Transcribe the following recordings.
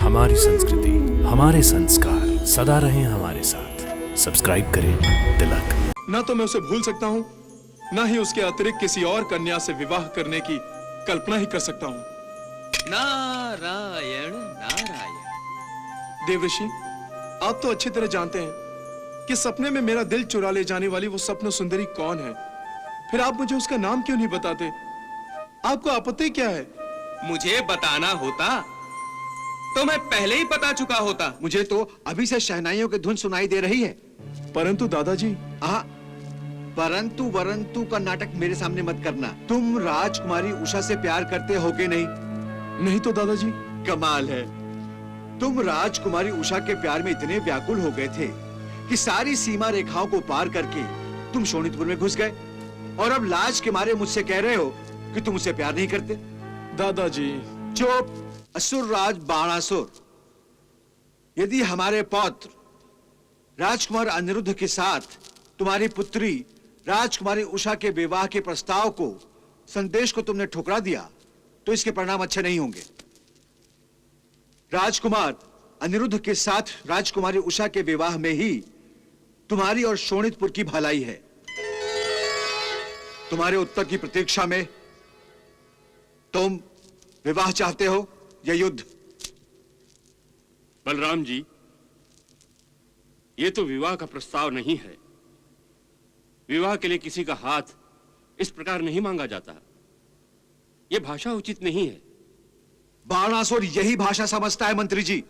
हमारी संस्कृति, हमारे संस्कार सदा रहें हमारे साथ। सब्सक्राइब करें तिलक। ना तो मैं उसे भूल सकता हूँ, ना ही उसके अतिरिक्त किसी और कन्या से विवाह करने की कल्पना ही कर सकता हूँ। नारायण नारायण। देवऋषि, आप तो अच्छी तरह जानते हैं कि सपने में मेरा दिल चुरा ले जाने वाली वो स्वप्न सुंदरी कौन है। फिर आप मुझे उसका नाम क्यों नहीं बताते? आपको आपत्ति क्या है? मुझे बताना होता तो मैं पहले ही बता चुका होता। मुझे तो अभी से शहनाइयों की धुन सुनाई दे रही है। परंतु दादाजी। परंतु वरंतु का नाटक मेरे सामने मत करना। तुम राजकुमारी उषा से प्यार करते हो कि नहीं? नहीं तो दादाजी। कमाल है, तुम राजकुमारी उषा के प्यार में इतने व्याकुल हो गए थे कि सारी सीमा रेखाओं को पार करके तुम शोणितपुर में घुस गए, और अब लाज के मारे मुझसे कह रहे हो कि तुम उसे प्यार नहीं करते। दादाजी। चुप, असुर राज बाणासुर। यदि हमारे पौत्र राजकुमार अनिरुद्ध के साथ तुम्हारी पुत्री राजकुमारी उषा के विवाह के प्रस्ताव को, संदेश को तुमने ठुकरा दिया तो इसके परिणाम अच्छे नहीं होंगे। राजकुमार अनिरुद्ध के साथ राजकुमारी उषा के विवाह में ही तुम्हारी और शोणितपुर की भलाई है। तुम्हारे उत्तर की प्रतीक्षा में तुम विवाह चाहते हो या युद्ध? बलराम जी, ये तो विवाह का प्रस्ताव नहीं है। विवाह के लिए किसी का हाथ इस प्रकार नहीं मांगा जाता। यह भाषा उचित नहीं है। बाणासुर यही भाषा समझता है मंत्री जी,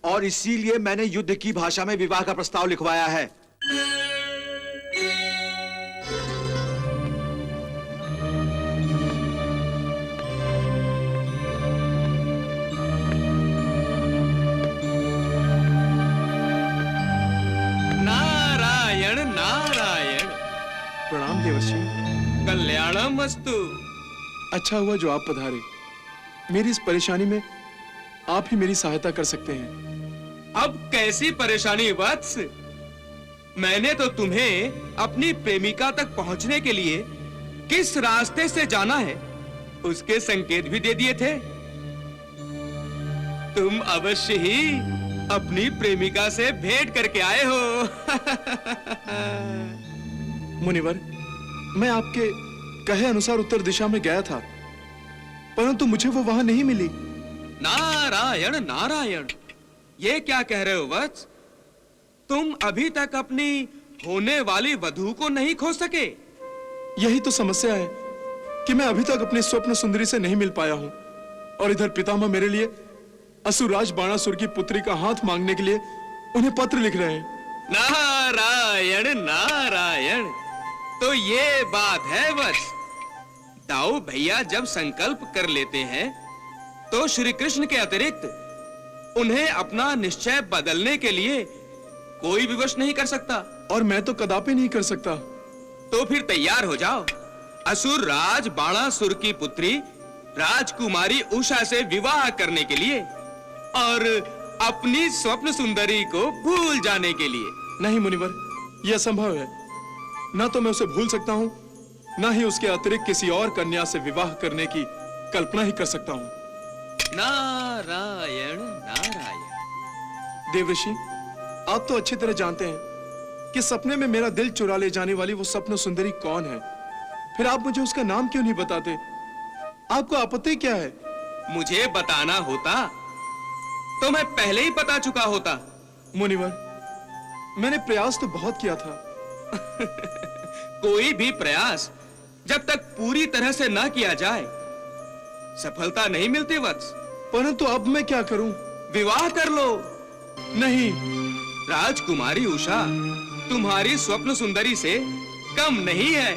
और इसीलिए मैंने युद्ध की भाषा में विवाह का प्रस्ताव लिखवाया है। नारायण नारायण। प्रणाम देवर्षि। कल्याणमस्तु। अच्छा हुआ जो आप पधारे। मेरी इस परेशानी में आप ही मेरी सहायता कर सकते हैं। अब कैसी परेशानी वत्स? मैंने तो तुम्हें अपनी प्रेमिका तक पहुंचने के लिए किस रास्ते से जाना है उसके संकेत भी दे दिए थे। तुम अवश्य ही अपनी प्रेमिका से भेंट करके आए हो। मुनिवर, मैं आपके कहे अनुसार उत्तर दिशा में गया था, परंतु मुझे वो वहां नहीं मिली। नारायण नारायण, ये क्या कह रहे हो वत्स? तुम अभी तक अपनी होने वाली वधू को नहीं खोज सके? यही तो समस्या है कि मैं अभी तक अपनी स्वप्न सुंदरी से नहीं मिल पाया हूं, और इधर पितामह मेरे लिए असुरराज बाणासुर की पुत्री का हाथ मांगने के लिए उन्हें पत्र लिख रहे हैं। नारायण नारायण, तो ये बात है वत्स। दाऊ भैया जब संकल्प कर लेते हैं तो श्री कृष्ण के अतिरिक्त उन्हें अपना निश्चय बदलने के लिए कोई विवश नहीं कर सकता। और मैं तो कदापि नहीं कर सकता। तो फिर तैयार हो जाओ। असुर राज बाणासुर की पुत्री राजकुमारी उषा से विवाह करने के लिए और अपनी स्वप्न सुंदरी को भूल जाने के लिए। नहीं मुनिवर, यह असंभव है। ना तो मैं उसे भूल सकता हूँ, ना ही उसके अतिरिक्त किसी और कन्या से विवाह करने की कल्पना ही कर सकता हूँ। नारायण नारायण। देवऋषि, आप तो अच्छी तरह जानते हैं कि सपने में मेरा दिल चुरा ले जाने वाली वो स्वप्न सुंदरी कौन है। फिर आप मुझे उसका नाम क्यों नहीं बताते? आपको आपत्ति क्या है? मुझे बताना होता तो मैं पहले ही बता चुका होता। मुनिवर, मैंने प्रयास तो बहुत किया था। कोई भी प्रयास जब तक पूरी तरह से ना किया जाए सफलता नहीं मिलती वत्स। परंतु अब मैं क्या करूं? विवाह कर लो। नहीं। राजकुमारी उषा तुम्हारी स्वप्न सुंदरी से कम नहीं है।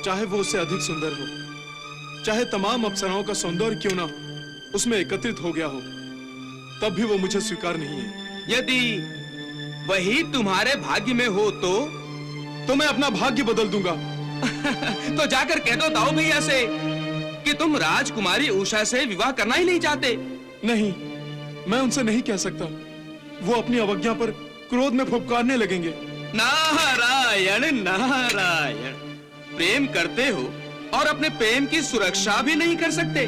चाहे वो उससे अधिक सुंदर हो, चाहे तमाम अप्सराओं का सौंदर्य क्यों ना उसमें एकत्रित हो गया हो, तब भी वो मुझे स्वीकार नहीं है। यदि वही तुम्हारे भाग्य में हो तो मैं अपना भाग्य बदल दूंगा। तो जाकर कह दो दाऊ भैया से कि तुम राजकुमारी उषा से विवाह करना ही नहीं चाहते। नहीं, मैं उनसे नहीं कह सकता। वो अपनी अवज्ञा पर क्रोध में फुफकारने लगेंगे। नारायण नारायण, प्रेम करते हो और अपने प्रेम की सुरक्षा भी नहीं कर सकते।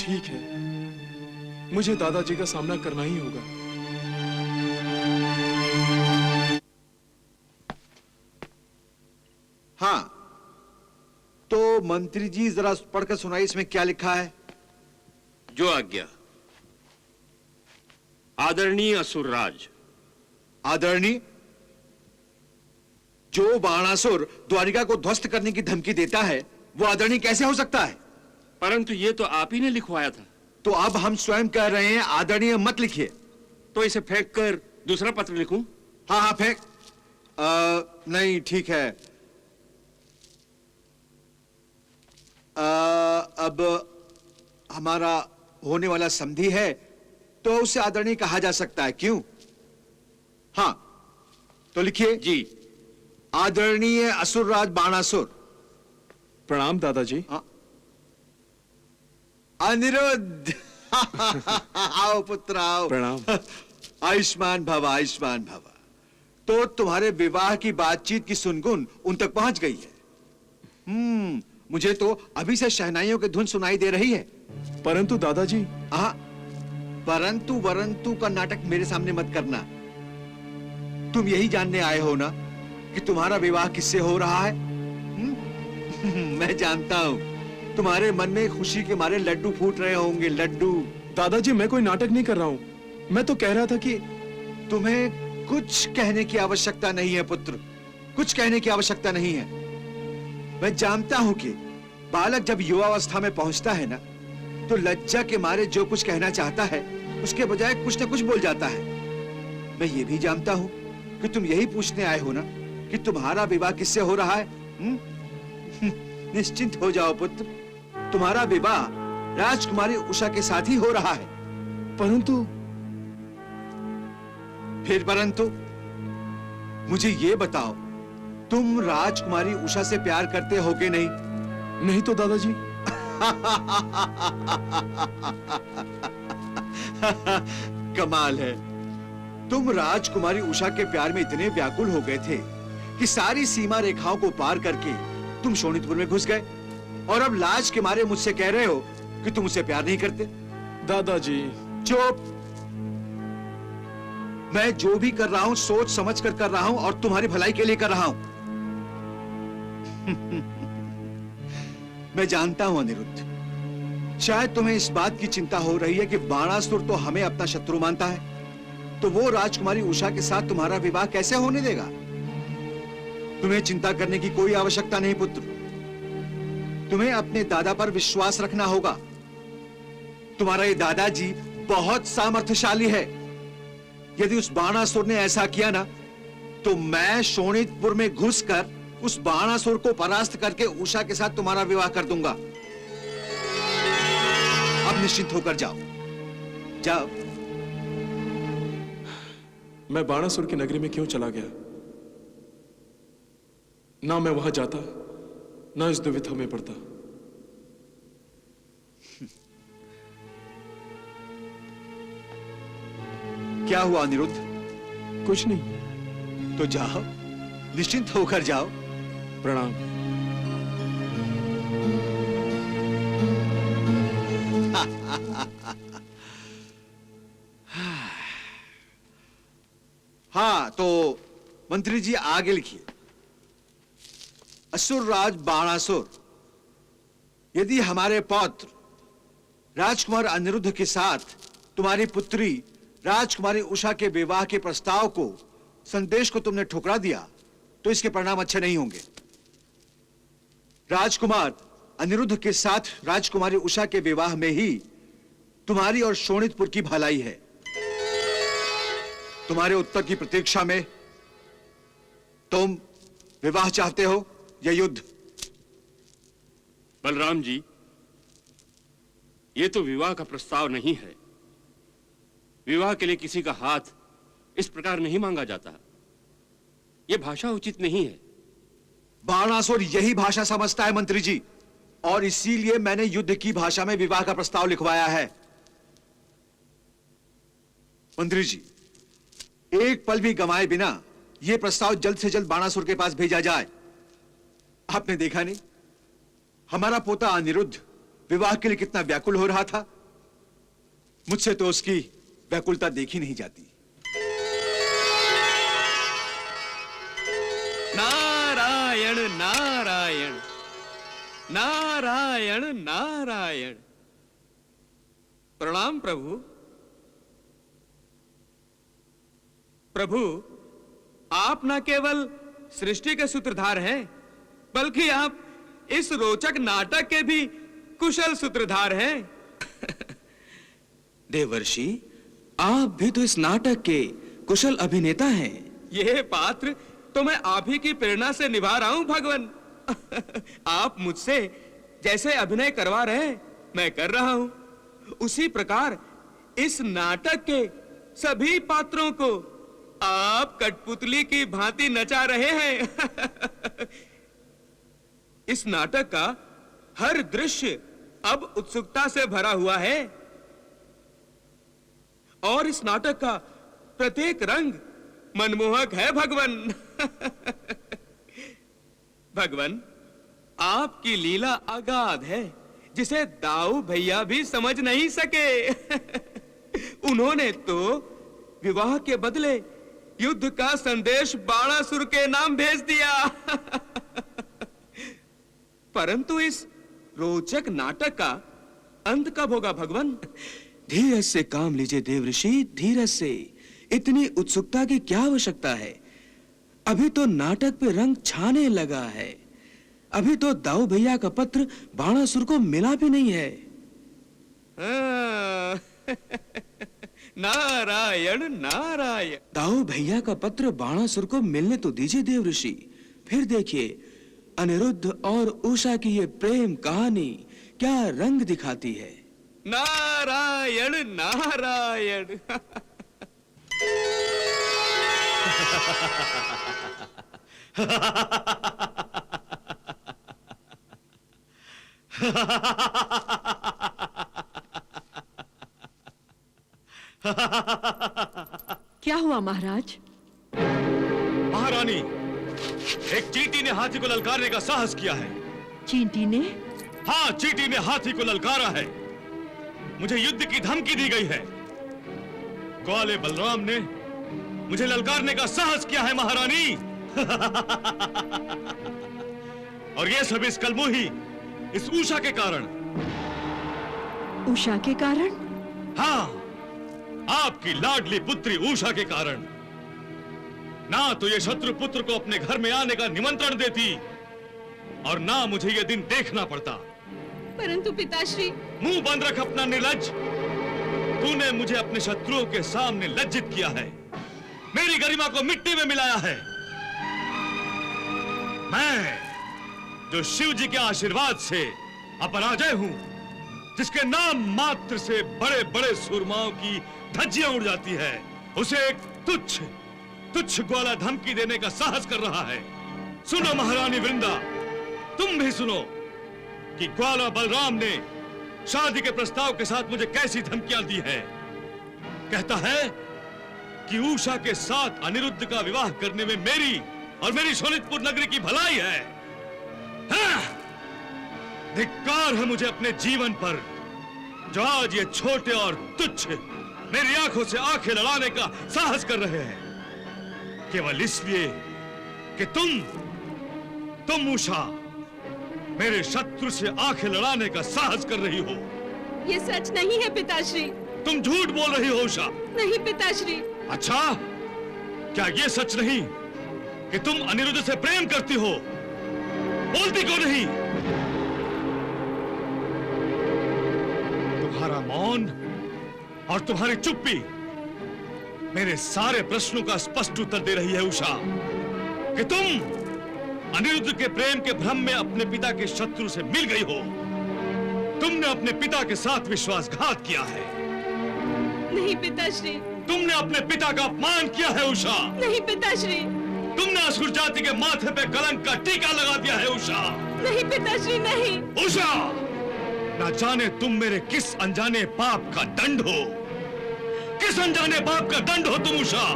ठीक है, मुझे दादाजी का सामना करना ही होगा। हाँ, तो मंत्री जी जरा पढ़कर सुनाइए, इसमें क्या लिखा है। जो आज्ञा। आदरणीय असुरराज, आदरणीय, जो बाणासुर द्वारिका को ध्वस्त करने की धमकी देता है वो आदरणीय कैसे हो सकता है? परंतु ये तो आप ही ने लिखवाया था। तो अब हम स्वयं कह रहे हैं आदरणीय मत लिखिए। तो इसे फेंक कर दूसरा पत्र लिखूं? हाँ हाँ फेंक। नहीं ठीक है। अब हमारा होने वाला संधि है तो उसे आदरणीय कहा जा सकता है, क्यों? हाँ, तो लिखिए। जी। आदरणीय असुरराज बाणासुर। प्रणाम दादाजी। हाँ। अनिरुद्ध आओ पुत्र आओ। प्रणाम। आयुष्मान भव, आयुष्मान भव। तो तुम्हारे विवाह की बातचीत की सुनगुन उन तक पहुंच गई है। मुझे तो अभी से शहनाइयों की धुन सुनाई दे रही है। परंतु दादाजी। हाँ, परंतु वरंतु का नाटक मेरे सामने मत करना। तुम यही जानने आए हो ना कि तुम्हारा विवाह किससे हो रहा है? मैं जानता हूं तुम्हारे मन में खुशी के मारे लड्डू फूट रहे होंगे, लड्डू। दादाजी मैं कोई नाटक नहीं कर रहा हूं, मैं तो कह रहा था कि तुम्हें कुछ कहने की आवश्यकता नहीं है पुत्र, कुछ कहने की आवश्यकता नहीं है। मैं जानता हूं कि बालक जब युवावस्था में पहुंचता है ना तो लज्जा के मारे जो कुछ कहना चाहता है उसके बजाय कुछ न कुछ बोल जाता है। मैं ये भी जानता हूं कि तुम यही पूछने आए हो ना कि तुम्हारा विवाह किससे हो रहा है। निश्चिंत हो जाओ पुत्र, तुम्हारा विवाह राजकुमारी उषा के साथ ही हो रहा है। परंतु। फिर परंतु? मुझे ये बताओ, तुम राजकुमारी उषा से प्यार करते हो कि नहीं? नहीं तो दादाजी। कमाल है, तुम राजकुमारी उषा के प्यार में इतने व्याकुल हो गए थे कि सारी सीमा रेखाओं को पार करके तुम शोणितपुर में घुस गए और अब लाज के मारे मुझसे कह रहे हो कि तुम उसे प्यार नहीं करते। दादाजी। चुप। मैं जो भी कर रहा हूं सोच समझ कर रहा हूं और तुम्हारी भलाई के लिए कर रहा हूं। मैं जानता हूं अनिरुद्ध, शायद तुम्हें इस बात की चिंता हो रही है कि बाणासुर तो हमें अपना शत्रु मानता है, तो वो राजकुमारी उषा के साथ तुम्हारा विवाह कैसे होने देगा? तुम्हें चिंता करने की कोई आवश्यकता नहीं पुत्र, तुम्हें अपने दादा पर विश्वास रखना होगा। तुम्हारा ये दादाजी बहुत सामर्थ्यशाली है। यदि उस बाणासुर ने ऐसा किया ना तो मैं शोणितपुर में घुसकर उस बाणासुर को परास्त करके उषा के साथ तुम्हारा विवाह कर दूंगा। अब निश्चिंत होकर जाओ, जाओ। मैं बाणासुर की नगरी में क्यों चला गया? ना मैं वहां जाता, ना इस दुविधा में पड़ता। क्या हुआ अनिरुद्ध? कुछ नहीं। तो जाओ, निश्चिंत होकर जाओ। प्रणाम। हाँ, तो मंत्री जी आगे लिखिए। असुरराज बाणासुर, यदि हमारे पौत्र राजकुमार अनिरुद्ध के साथ तुम्हारी पुत्री राजकुमारी उषा के विवाह के प्रस्ताव को, संदेश को तुमने ठुकरा दिया तो इसके परिणाम अच्छे नहीं होंगे। राजकुमार अनिरुद्ध के साथ राजकुमारी उषा के विवाह में ही तुम्हारी और शोणितपुर की भलाई है। तुम्हारे उत्तर की प्रतीक्षा में तुम विवाह चाहते हो या युद्ध? बलराम जी, ये तो विवाह का प्रस्ताव नहीं है। विवाह के लिए किसी का हाथ इस प्रकार नहीं मांगा जाता। यह भाषा उचित नहीं है। बाणासुर यही भाषा समझता है मंत्री जी, और इसीलिए मैंने युद्ध की भाषा में विवाह का प्रस्ताव लिखवाया है। मंत्री जी, एक पल भी गंवाए बिना यह प्रस्ताव जल्द से जल्द बाणासुर के पास भेजा जाए। आपने देखा नहीं, हमारा पोता अनिरुद्ध विवाह के लिए कितना व्याकुल हो रहा था, मुझसे तो उसकी व्याकुलता देखी नहीं जाती। नारायण नारायण नारायण नारायण। प्रणाम प्रभु। प्रभु, आप न केवल सृष्टि के सूत्रधार हैं, बल्कि आप इस रोचक नाटक के भी कुशल सूत्रधार हैं। देवर्षि, आप भी तो इस नाटक के कुशल अभिनेता हैं। यह पात्र तो मैं आप ही की प्रेरणा से निभा रहा हूं भगवान। आप मुझसे जैसे अभिनय करवा रहे हैं, मैं कर रहा हूं। उसी प्रकार इस नाटक के सभी पात्रों को आप कठपुतली की भांति नचा रहे हैं। इस नाटक का हर दृश्य अब उत्सुकता से भरा हुआ है और इस नाटक का प्रत्येक रंग मनमोहक है भगवान। भगवान, आपकी लीला अगाध है, जिसे दाऊ भैया भी समझ नहीं सके। उन्होंने तो विवाह के बदले युद्ध का संदेश बाणासुर के नाम भेज दिया। परंतु इस रोचक नाटक का अंत कब होगा भगवान? धीरज से काम लीजिए देवऋषि, धीरज से। इतनी उत्सुकता की क्या आवश्यकता है? अभी तो नाटक पे रंग छाने लगा है। अभी तो दाऊ भैया का पत्र बाणासुर को मिला भी नहीं है। नारायण नारायण। दाऊ भैया का पत्र बाणासुर को मिलने तो दीजिए देवऋषि, फिर देखिए अनिरुद्ध और उषा की ये प्रेम कहानी क्या रंग दिखाती है। नारायण नारायण। क्या हुआ महाराज? महारानी, एक चींटी ने हाथी को ललकारने का साहस किया है। चींटी ने? हाँ, चींटी ने हाथी को ललकारा है। मुझे युद्ध की धमकी दी गई है। ग्वाले बलराम ने मुझे ललकारने का साहस किया है महारानी। और ये सब इस कलमुही, इस उषा के कारण। उषा के कारण? हाँ, आपकी लाडली पुत्री उषा के कारण। ना तो ये शत्रु पुत्र को अपने घर में आने का निमंत्रण देती और ना मुझे ये दिन देखना पड़ता। परंतु पिताश्री। मुंह बंद रख अपना निर्लज्ज। तूने मुझे अपने शत्रुओं के सामने लज्जित किया है, मेरी गरिमा को मिट्टी में मिलाया है। मैं जो शिव जी के आशीर्वाद से अपराजय हूं, जिसके नाम मात्र से बड़े बड़े सुरमाओं की धज्जियां उड़ जाती है, उसे एक तुच्छ ग्वाला धमकी देने का साहस कर रहा है। सुनो महारानी वृंदा, तुम भी सुनो कि ग्वाला बलराम ने शादी के प्रस्ताव के साथ मुझे कैसी धमकियां दी है। कहता है कि उषा के साथ अनिरुद्ध का विवाह करने में मेरी और मेरी शोणितपुर नगरी की भलाई है। हाँ! धिक्कार है मुझे अपने जीवन पर, जो आज ये छोटे और तुच्छ मेरी आंखों से आंखें लड़ाने का साहस कर रहे हैं, केवल इसलिए कि तुम उषा मेरे शत्रु से आंखें लड़ाने का साहस कर रही हो। ये सच नहीं है पिताश्री। तुम झूठ बोल रही हो उषा। नहीं पिताश्री। अच्छा, क्या ये सच नहीं कि तुम अनिरुद्ध से प्रेम करती हो? बोलती क्यों नहीं? तुम्हारा मौन और तुम्हारी चुप्पी मेरे सारे प्रश्नों का स्पष्ट उत्तर दे रही है उषा, कि तुम अनिरुद्ध के प्रेम के भ्रम में अपने पिता के शत्रु से मिल गई हो। तुमने अपने पिता के साथ विश्वासघात किया है। नहीं पिताश्री। तुमने अपने पिता का अपमान किया है उषा। नहीं पिताश्री। तुमने असुर जाति के माथे पे कलंक का टीका लगा दिया है उषा। नहीं पिताश्री नहीं। उषा, ना जाने तुम मेरे किस अनजाने पाप का दंड हो। किस अनजाने पाप का दंड हो तुम उषा?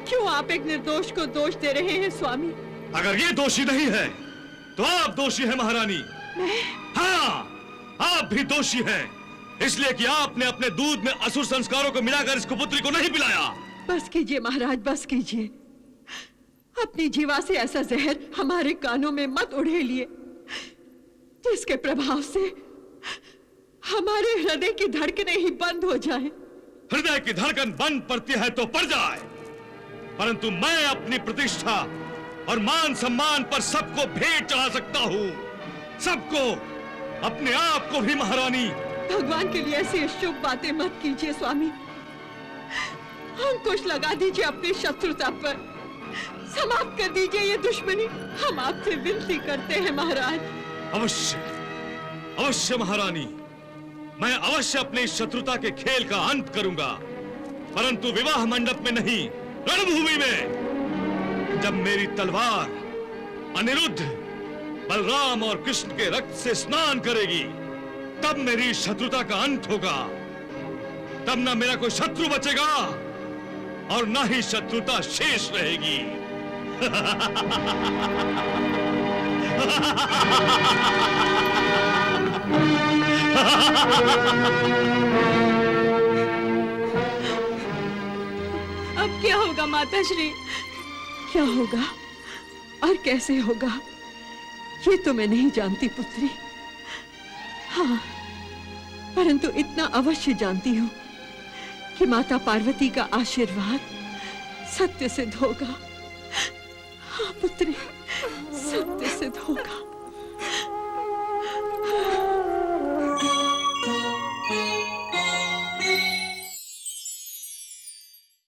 क्यों आप एक निर्दोष को दोष दे रहे हैं स्वामी? अगर ये दोषी नहीं है तो आप दोषी हैं महारानी। मैं? हाँ, आप भी दोषी हैं। इसलिए कि आपने अपने दूध में असुर संस्कारों को मिलाकर इस कुपुत्री को नहीं पिलाया। बस कीजिए महाराज, बस कीजिए। अपनी जीवा से ऐसा जहर हमारे कानों में मत उड़ेलिए जिसके प्रभाव से हमारे हृदय की धड़कनें ही बंद हो जाएं। हृदय की धड़कन बंद पड़ती है तो पड़ जाए, परंतु मैं अपनी प्रतिष्ठा और मान सम्मान पर सबको भेंट चढ़ा सकता हूँ, सबको, अपने आप को भी महारानी। भगवान के लिए ऐसी शुभ बातें मत कीजिए स्वामी। अंकुश लगा दीजिए अपनी शत्रुता पर, समाप्त कर दीजिए ये दुश्मनी। हम आपसे विनती करते हैं महाराज। अवश्य, अवश्य महारानी, मैं अवश्य अपनी शत्रुता के खेल का अंत करूंगा, परंतु विवाह मंडप में नहीं, रणभूमि में। जब मेरी तलवार अनिरुद्ध, बलराम और कृष्ण के रक्त से स्नान करेगी, तब मेरी शत्रुता का अंत होगा। तब ना मेरा कोई शत्रु बचेगा और ना ही शत्रुता शेष रहेगी। अब क्या होगा माता श्री? क्या होगा और कैसे होगा ये तो मैं नहीं जानती पुत्री। हाँ, परंतु इतना अवश्य जानती हूँ कि माता पार्वती का आशीर्वाद सत्य सिद्ध होगा। हाँ पुत्री, सत्य सिद्ध होगा।